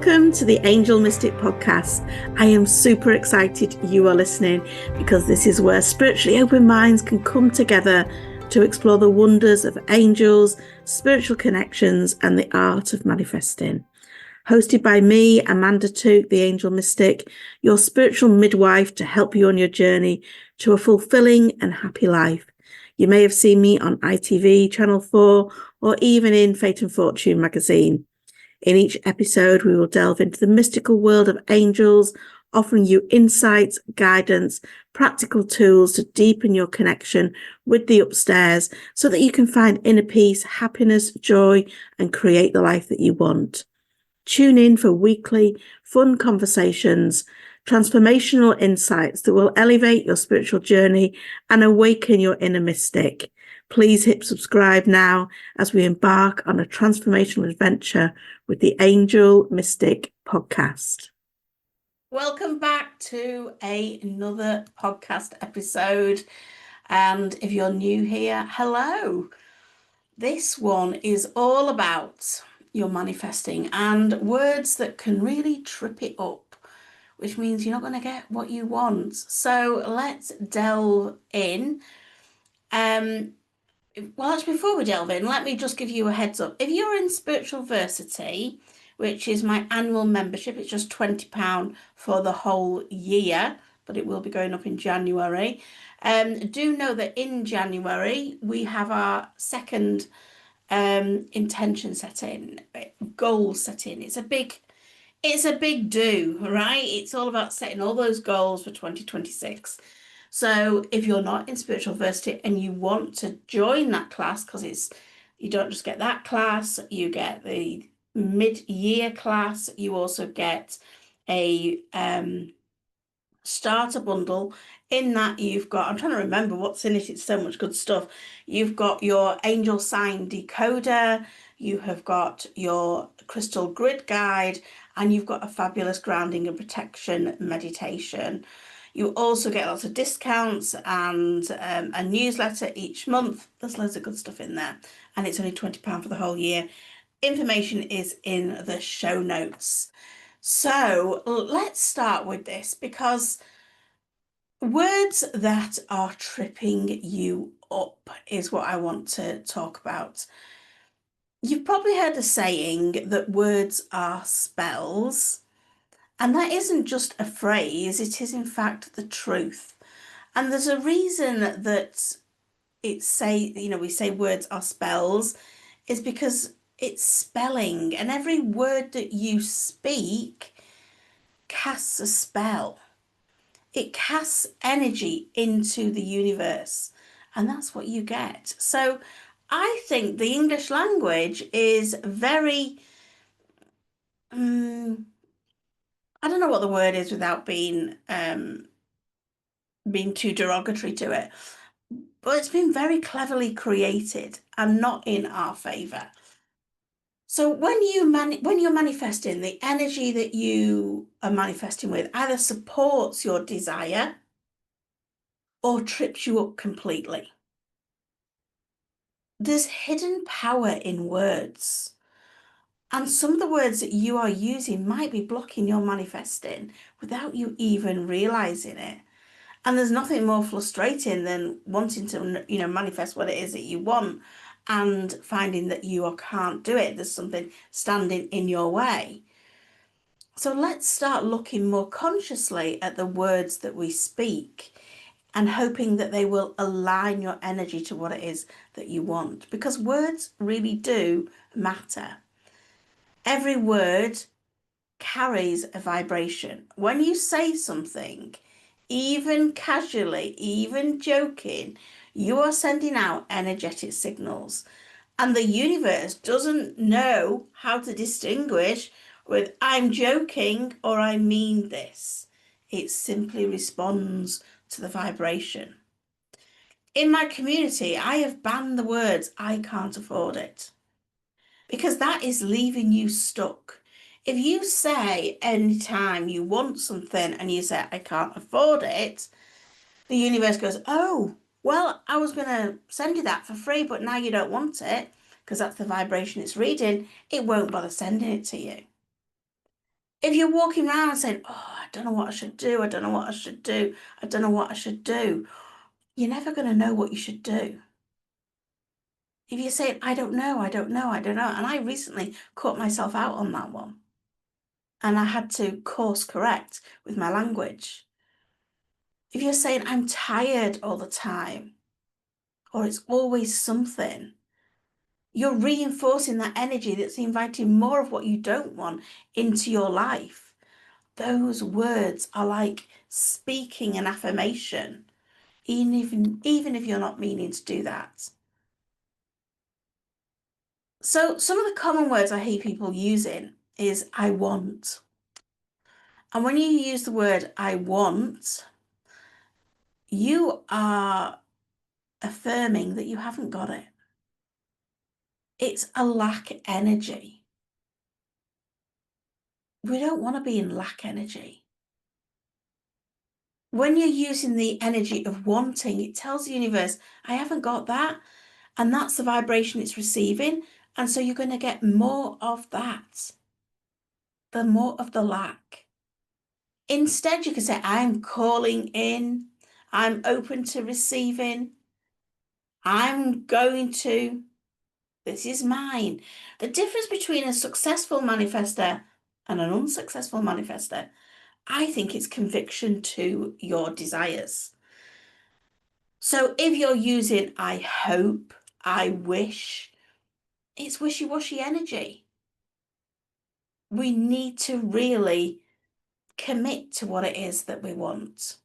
Welcome to the Angel Mystic Podcast. I am super excited you are listening because this is where spiritually open minds can come together to explore the wonders of angels, spiritual connections, and the art of manifesting. Hosted by me, Amanda Tooke, the Angel Mystic, your spiritual midwife to help you on your journey to a fulfilling and happy life. You may have seen me on ITV, Channel 4, or even in Fate and Fortune magazine. In each episode, we will delve into the mystical world of angels, offering you insights, guidance, practical tools to deepen your connection with the upstairs so that you can find inner peace, happiness, joy, and create the life that you want. Tune in for weekly, fun conversations, transformational insights that will elevate your spiritual journey and awaken your inner mystic. Please hit subscribe now as we embark on a transformational adventure with the Angel Mystic Podcast. Welcome back to another podcast episode. And if you're new here, hello. This one is all about your manifesting and words that can really trip it up, which means you're not going to get what you want. So let's delve in. Well, actually, before we delve in, let me just give you a heads up. If you're in Spiritual Versity, which is my annual membership, it's just £20 for the whole year, but it will be going up in January. Do know that in January, we have our second intention setting, goal setting. It's a big do, right? It's all about setting all those goals for 2026. So if you're not in Spiritual Versity and you want to join that class, because you don't just get that class, you get the mid-year class, you also get a starter bundle. In that you've got, I'm trying to remember what's in it, it's so much good stuff. You've got your angel sign decoder, you have got your crystal grid guide, and you've got a fabulous grounding and protection meditation. You also get lots of discounts and a newsletter each month. There's loads of good stuff in there, and it's only £20 for the whole year. Information is in the show notes. So let's start with this, because words that are tripping you up is what I want to talk about. You've probably heard the saying that words are spells, and that isn't just a phrase, it is in fact the truth. And there's a reason that we say words are spells, is because it's spelling, and every word that you speak casts a spell. It casts energy into the universe, and that's what you get. So I think the English language is very, I don't know what the word is without being too derogatory to it, but it's been very cleverly created and not in our favour. So when you're manifesting, the energy that you are manifesting with either supports your desire or trips you up completely. There's hidden power in words. And some of the words that you are using might be blocking your manifesting without you even realizing it. And there's nothing more frustrating than wanting to, manifest what it is that you want and finding that you can't do it. There's something standing in your way. So let's start looking more consciously at the words that we speak and hoping that they will align your energy to what it is that you want, because words really do matter. Every word carries a vibration. When you say something, even casually, even joking, you are sending out energetic signals. And the universe doesn't know how to distinguish with I'm joking or I mean this. It simply responds to the vibration. In my community, I have banned the words I can't afford it, because that is leaving you stuck. If you say anytime you want something and you say, I can't afford it, the universe goes, oh, well, I was going to send you that for free, but now you don't want it, because that's the vibration it's reading. It won't bother sending it to you. If you're walking around saying, oh, I don't know what I should do, I don't know what I should do, I don't know what I should do, you're never going to know what you should do. If you're saying, I don't know, I don't know, I don't know, and I recently caught myself out on that one, and I had to course correct with my language. If you're saying, I'm tired all the time, or it's always something, you're reinforcing that energy that's inviting more of what you don't want into your life. Those words are like speaking an affirmation, even if you're not meaning to do that. So some of the common words I hear people using is I want. And when you use the word I want, you are affirming that you haven't got it. It's a lack energy. We don't want to be in lack energy. When you're using the energy of wanting, it tells the universe, I haven't got that. And that's the vibration it's receiving. And so you're going to get more of that, the more of the lack. Instead, you can say, I'm calling in, I'm open to receiving, I'm going to, this is mine. The difference between a successful manifester and an unsuccessful manifester, I think it's conviction to your desires. So if you're using I hope, I wish, it's wishy-washy energy. We need to really commit to what it is that we want.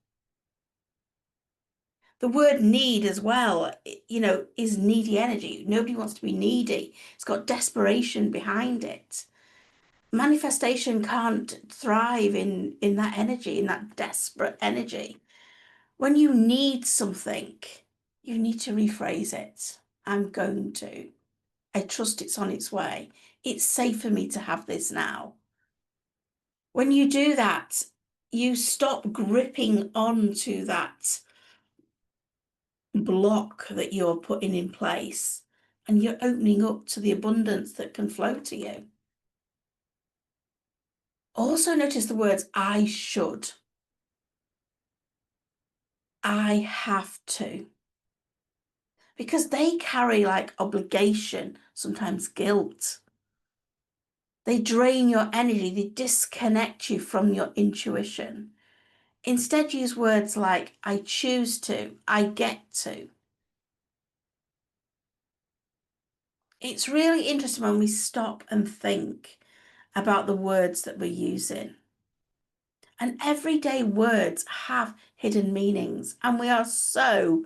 The word need as well, is needy energy. Nobody wants to be needy. It's got desperation behind it. Manifestation can't thrive in that energy, in that desperate energy. When you need something, you need to rephrase it. I'm going to. I trust it's on its way. It's safe for me to have this now. When you do that, you stop gripping onto that block that you're putting in place and you're opening up to the abundance that can flow to you. Also notice the words I should, I have to, because they carry like obligation, sometimes guilt. They drain your energy, they disconnect you from your intuition. Instead, use words like I choose to, I get to. It's really interesting when we stop and think about the words that we're using. And everyday words have hidden meanings, and we are so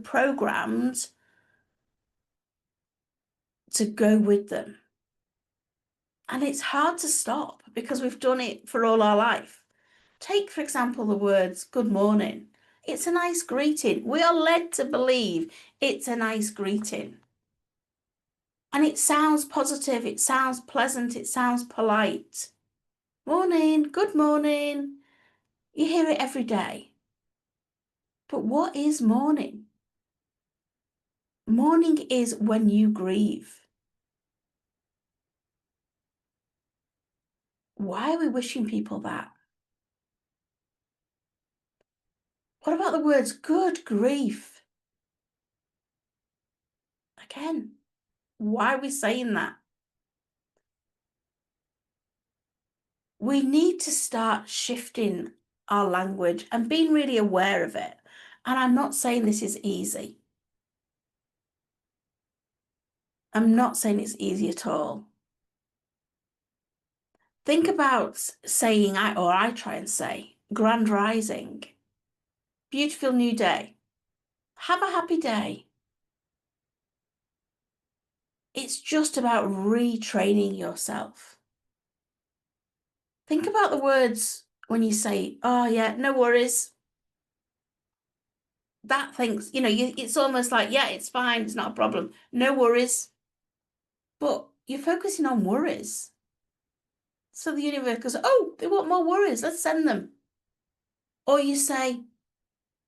programmed to go with them. And it's hard to stop because we've done it for all our life. Take, for example, the words good morning. It's a nice greeting. We are led to believe it's a nice greeting. And it sounds positive, it sounds pleasant, it sounds polite. Morning, good morning. You hear it every day. But what is mourning? Mourning is when you grieve. Why are we wishing people that? What about the words good grief? Again, why are we saying that? We need to start shifting our language and being really aware of it. And I'm not saying this is easy. I'm not saying it's easy at all. Think about saying, I try and say, grand rising, beautiful new day, have a happy day. It's just about retraining yourself. Think about the words when you say, oh yeah, no worries. That thinks, it's almost like, yeah, it's fine, it's not a problem, no worries. But you're focusing on worries. So the universe goes, oh, they want more worries, let's send them. Or you say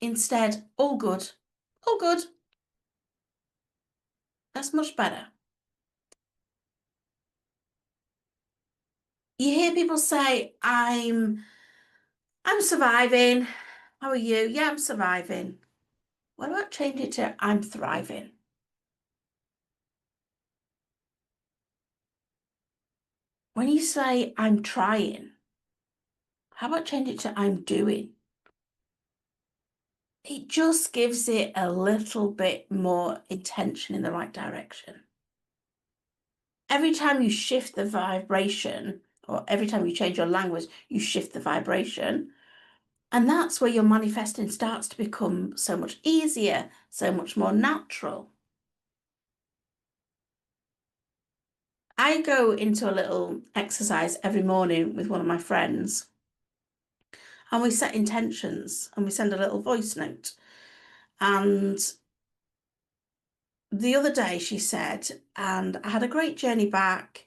instead, all good, all good. That's much better. You hear people say, I'm surviving. How are you? Yeah, I'm surviving. What about change it to I'm thriving? When you say I'm trying, how about change it to I'm doing? It just gives it a little bit more intention in the right direction. Every time you shift the vibration, or every time you change your language, you shift the vibration. And that's where your manifesting starts to become so much easier, so much more natural. I go into a little exercise every morning with one of my friends, and we set intentions and we send a little voice note. And the other day she said, and I had a great journey back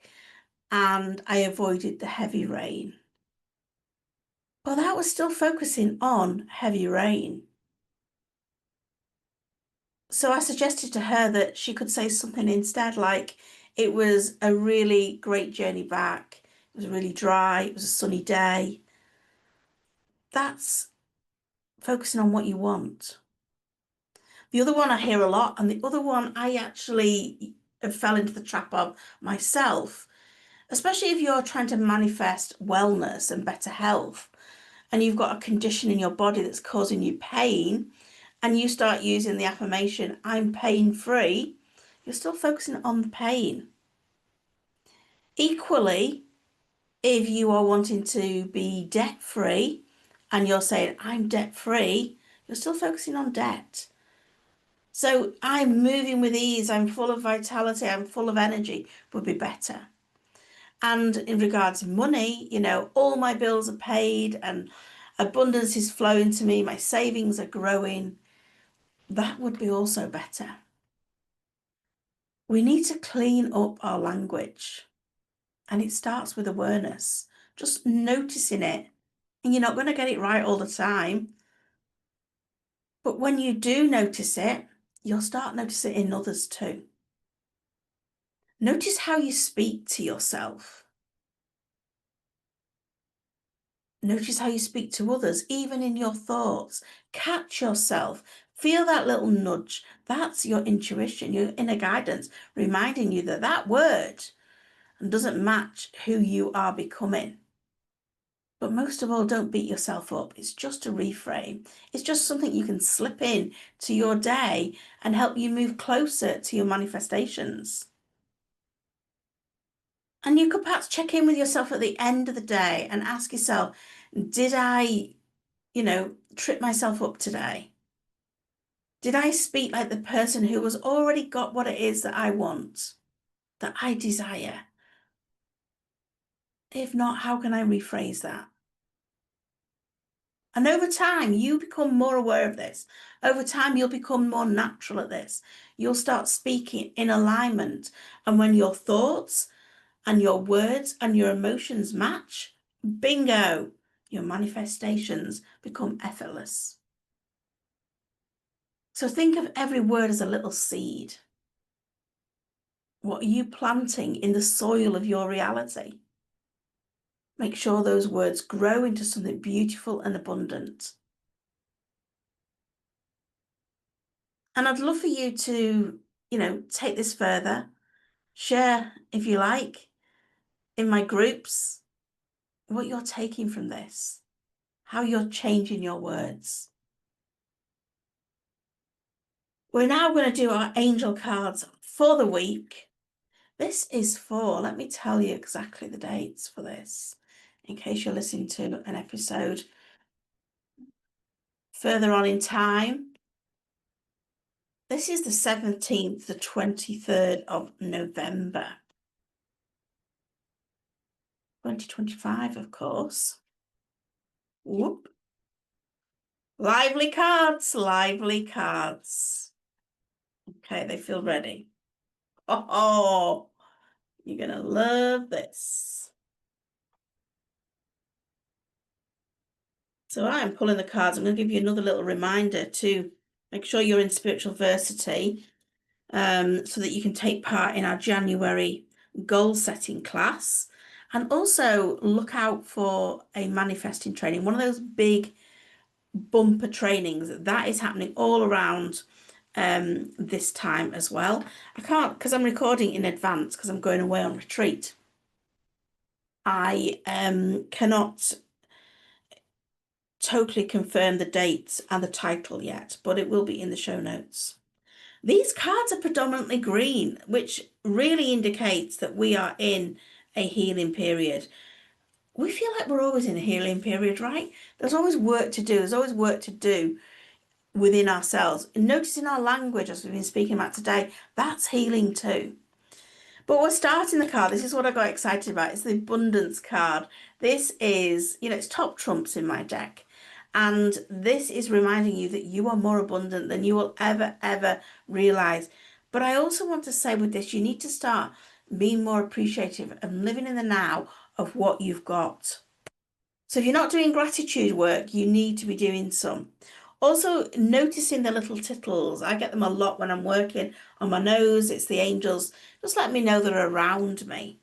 and I avoided the heavy rain. Well, that was still focusing on heavy rain. So I suggested to her that she could say something instead, like it was a really great journey back. It was really dry. It was a sunny day. That's focusing on what you want. The other one I hear a lot, and the other one I actually fell into the trap of myself, especially if you're trying to manifest wellness and better health, and you've got a condition in your body that's causing you pain, and you start using the affirmation, I'm pain free, you're still focusing on the pain. Equally, if you are wanting to be debt free and you're saying, I'm debt free, you're still focusing on debt. So I'm moving with ease, I'm full of vitality, I'm full of energy would be better. And in regards to money, all my bills are paid and abundance is flowing to me, my savings are growing. That would be also better. We need to clean up our language, and it starts with awareness, just noticing it. And you're not going to get it right all the time, but when you do notice it, you'll start noticing it in others too. Notice how you speak to yourself. Notice how you speak to others, even in your thoughts. Catch yourself. Feel that little nudge. That's your intuition, your inner guidance, reminding you that that word doesn't match who you are becoming. But most of all, don't beat yourself up. It's just a reframe. It's just something you can slip in to your day and help you move closer to your manifestations. And you could perhaps check in with yourself at the end of the day and ask yourself, did I, trip myself up today? Did I speak like the person who has already got what it is that I want, that I desire? If not, how can I rephrase that? And over time, you become more aware of this. Over time, you'll become more natural at this. You'll start speaking in alignment. And when your thoughts and your words and your emotions match, bingo, your manifestations become effortless. So think of every word as a little seed. What are you planting in the soil of your reality? Make sure those words grow into something beautiful and abundant. And I'd love for you to, take this further, share if you like in my groups what you're taking from this, how you're changing your words. We're now going to do our angel cards for the week. This is for, let me tell you exactly the dates for this, in case you're listening to an episode further on in time. This is the 17th, the 23rd of November, 2025, of course. Whoop. Lively cards, lively cards. Okay, they feel ready. Oh, you're going to love this. So I'm pulling the cards. I'm going to give you another little reminder to make sure you're in spiritual versity so that you can take part in our January goal setting class. And also look out for a manifesting training, one of those big bumper trainings that is happening all around this time as well. I can't, because I'm recording in advance because I'm going away on retreat. I cannot totally confirm the dates and the title yet, but it will be in the show notes. These cards are predominantly green, which really indicates that we are in a healing period. We feel like we're always in a healing period, right? There's always work to do. There's always work to do within ourselves. Noticing our language, as we've been speaking about today, that's healing too. But we're starting the card. This is what I got excited about. It's the abundance card. This is, it's top trumps in my deck. And this is reminding you that you are more abundant than you will ever realize. But I also want to say with this, you need to start being more appreciative and living in the now of what you've got. So if you're not doing gratitude work, you need to be doing some. Also, noticing the little tittles. I get them a lot when I'm working on my nose. It's the angels just let me know they're around me.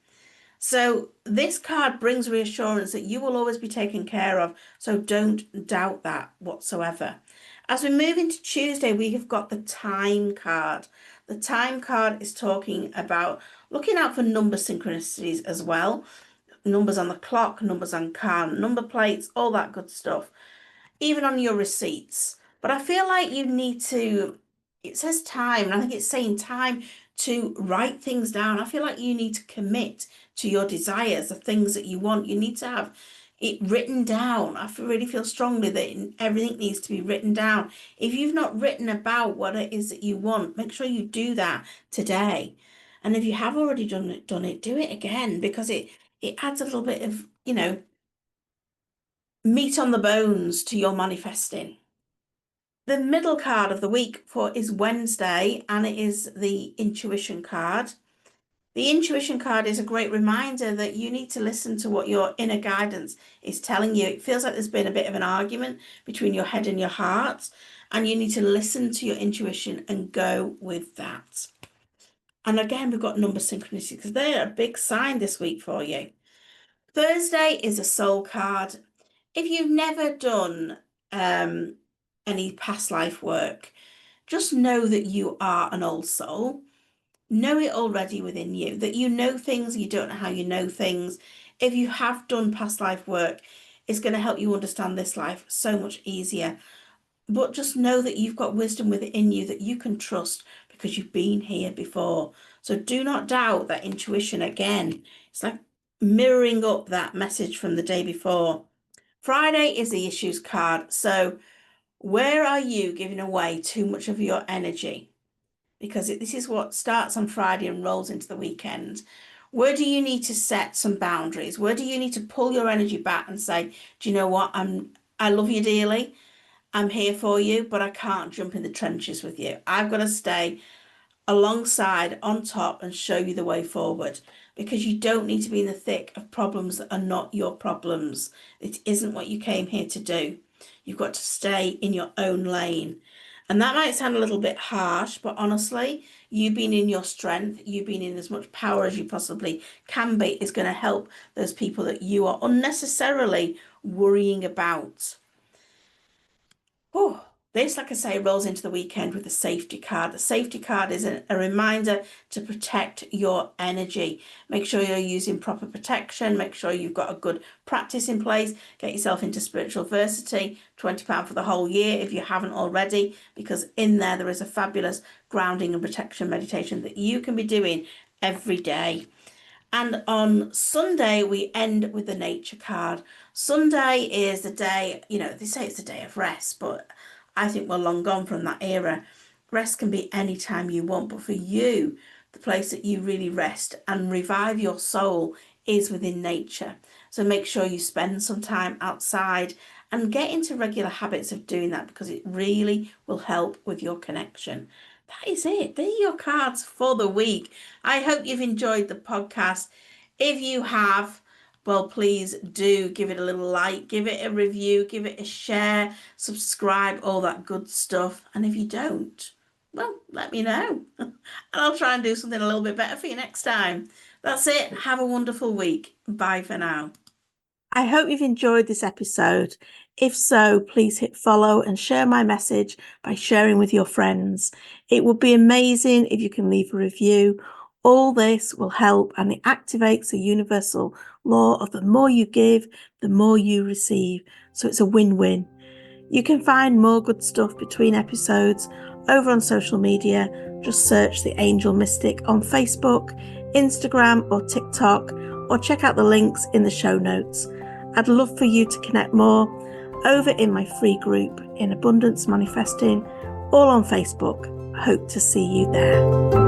So this card brings reassurance that you will always be taken care of. So don't doubt that whatsoever. As we move into Tuesday, we have got the time card. The time card is talking about looking out for number synchronicities as well. Numbers on the clock, numbers on car, number plates, all that good stuff, even on your receipts. But I feel like you need to, it says time, and I think it's saying time to write things down. I feel like you need to commit to your desires, the things that you want. You need to have it written down. Really feel strongly that everything needs to be written down. If you've not written about what it is that you want, make sure you do that today. And if you have already done it, do it again because it adds a little bit of, meat on the bones to your manifesting. The middle card of the week for is Wednesday, and it is the intuition card. The intuition card is a great reminder that you need to listen to what your inner guidance is telling you. It feels like there's been a bit of an argument between your head and your heart, and you need to listen to your intuition and go with that. And again, we've got number synchronicity because they're a big sign this week for you. Thursday is a soul card. If you've never done any past life work, just know that you are an old soul. Know it already within you, that you know things, you don't know how you know things. If you have done past life work, it's going to help you understand this life so much easier. But just know that you've got wisdom within you that you can trust because you've been here before. So do not doubt that intuition again. It's like mirroring up that message from the day before. Friday is the issues card. So where are you giving away too much of your energy? Because this is what starts on Friday and rolls into the weekend. Where do you need to set some boundaries? Where do you need to pull your energy back and say, do you know what? I love you dearly. I'm here for you, but I can't jump in the trenches with you. I've got to stay alongside, on top, and show you the way forward because you don't need to be in the thick of problems that are not your problems. It isn't what you came here to do. You've got to stay in your own lane. And that might sound a little bit harsh, but honestly, you being in your strength, you being in as much power as you possibly can be, is going to help those people that you are unnecessarily worrying about. Oh, this, like I say, rolls into the weekend with the safety card. The safety card is a reminder to protect your energy. Make sure you're using proper protection. Make sure you've got a good practice in place. Get yourself into spiritual versity, £20 for the whole year if you haven't already, because in there is a fabulous grounding and protection meditation that you can be doing every day. And on Sunday, we end with the nature card. Sunday is the day, they say it's the day of rest, but I think we're long gone from that era. Rest can be any time you want, but for you, the place that you really rest and revive your soul is within nature. So make sure you spend some time outside and get into regular habits of doing that because it really will help with your connection. That is it. They're your cards for the week. I hope you've enjoyed the podcast. If you have, well, please do give it a little like, give it a review, give it a share, subscribe, all that good stuff. And if you don't, well, let me know. And I'll try and do something a little bit better for you next time. That's it. Have a wonderful week. Bye for now. I hope you've enjoyed this episode. If so, please hit follow and share my message by sharing with your friends. It would be amazing if you can leave a review. All this will help, and it activates the universal law of the more you give, the more you receive. So it's a win-win. You can find more good stuff between episodes over on social media. Just search The Angel Mystic on Facebook, Instagram or TikTok, or check out the links in the show notes. I'd love for you to connect more over in my free group in Abundance Manifesting, all on Facebook. Hope to see you there.